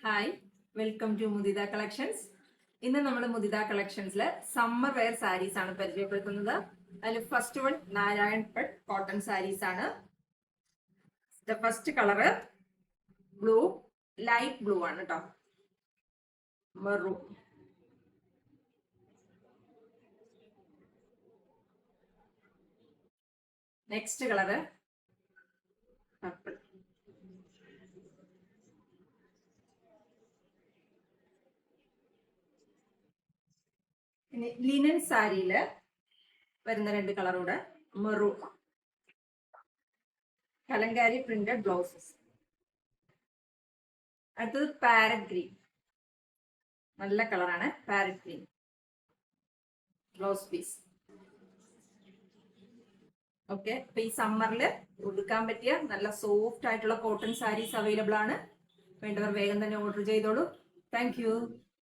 Hi, welcome to Mudita collections. ഇന്ന് നമ്മൾ മുദിത കളക്ഷൻസിൽ സമ്മർ വെയർ സാരീസ് ആണ് പരിചയപ്പെടുത്തുന്നത്. അതിൽ ഫസ്റ്റ് വൺ നാരായൺ പട്ട് കോട്ടൺ സാരീസ് ആണ്. First colour blue, light blue ആണ് കേട്ടോ. മെറൂൺ, നെക്സ്റ്റ് കളറ് പർപ്പിൾ, ഇനി ലിനൻ സാരിയില് വരുന്ന രണ്ട് കളറൂടെ മെറൂൺ, കലങ്കാരി പ്രിന്റഡ് ബ്ലൗസസ്. അടുത്തത് പാരറ്റ് ഗ്രീൻ, നല്ല കളറാണ്. Parrot green blouse piece. Okay, അപ്പൊ ഈ സമ്മറിൽ ഉടുക്കാൻ പറ്റിയ നല്ല സോഫ്റ്റ് ആയിട്ടുള്ള കോട്ടൺ സാരീസ് അവൈലബിൾ ആണ്. വേണ്ടവർ വേഗം തന്നെ ഓർഡർ ചെയ്തോളൂ. താങ്ക്